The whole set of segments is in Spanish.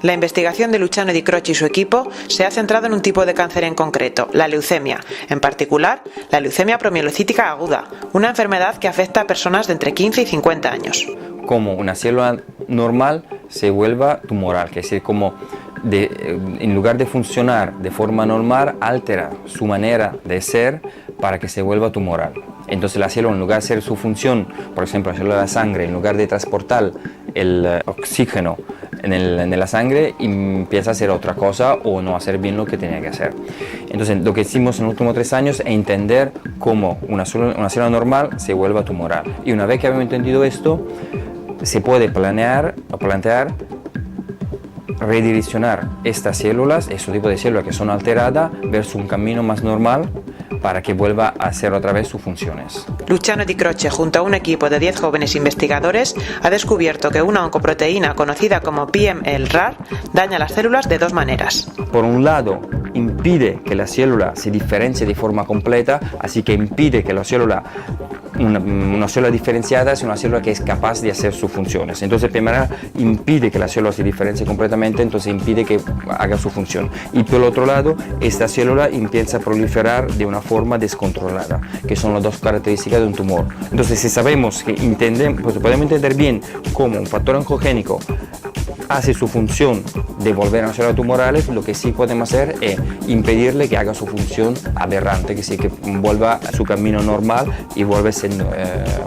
La investigación de Luciano Di Croce y su equipo se ha centrado en un tipo de cáncer en concreto, la leucemia, en particular la leucemia promielocítica aguda, una enfermedad que afecta a personas de entre 15 y 50 años. Como una célula normal se vuelva tumoral, que es decir, como en lugar de funcionar de forma normal, altera su manera de ser para que se vuelva tumoral. Entonces la célula, en lugar de hacer su función, por ejemplo la célula de la sangre, en lugar de transportar el oxígeno en la sangre, empieza a hacer otra cosa o no hacer bien lo que tenía que hacer. Entonces lo que hicimos en los últimos 3 años es entender cómo una célula normal se vuelva tumoral. Y una vez que habíamos entendido esto, se puede plantear redireccionar estas células, este tipo de células que son alteradas, versus un camino más normal para que vuelva a hacer otra vez sus funciones. Luciano Di Croce, junto a un equipo de 10 jóvenes investigadores, ha descubierto que una oncoproteína conocida como PML-RAR daña las células de 2 maneras. Por un lado, impide que la célula se diferencie de forma completa, así que impide que la célula, una célula diferenciada es una célula que es capaz de hacer sus funciones. Entonces, primero, impide que la célula se diferencie completamente, entonces impide que haga su función. Y por el otro lado, esta célula empieza a proliferar de una forma descontrolada, que son las 2 características de un tumor. Entonces, si sabemos que pues podemos entender bien cómo un factor oncogénico hace su función de volver a una célula tumoral, lo que sí podemos hacer es impedirle que haga su función aberrante, que sí que vuelva a su camino normal y vuelva a ser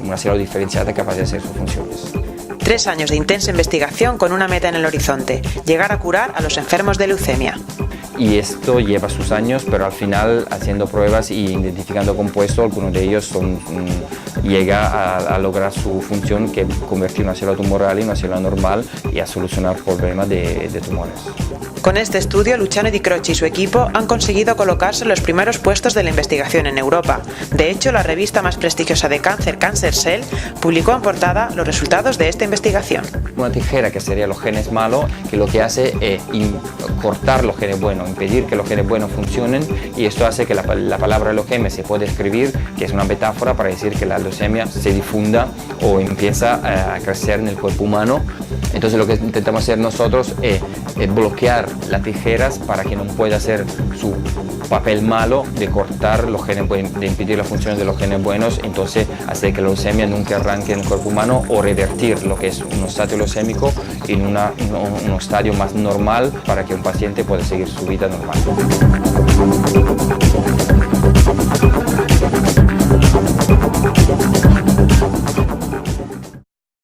una célula diferenciada capaz de hacer sus funciones. 3 años de intensa investigación con una meta en el horizonte: llegar a curar a los enfermos de leucemia. Y esto lleva sus años, pero al final haciendo pruebas y identificando compuestos, algunos de ellos llega a lograr su función, que es convertir una célula tumoral en una célula normal y a solucionar problemas de tumores. Con este estudio, Luciano Di Croce y su equipo han conseguido colocarse en los primeros puestos de la investigación en Europa. De hecho, la revista más prestigiosa de cáncer, Cancer Cell, publicó en portada los resultados de esta investigación. Una tijera, que sería los genes malos, que lo que hace es cortar los genes buenos, impedir que los genes buenos funcionen, y esto hace que la palabra leucemia se puede escribir, que es una metáfora para decir que la leucemia se difunda o empieza a crecer en el cuerpo humano. Entonces lo que intentamos hacer nosotros es bloquear las tijeras para que no pueda hacer su papel malo de cortar los genes buenos, de impedir las funciones de los genes buenos, entonces hacer que la leucemia nunca arranque en el cuerpo humano, o revertir lo que es un estadio leucémico en un estadio más normal para que un paciente pueda seguir su vida normal.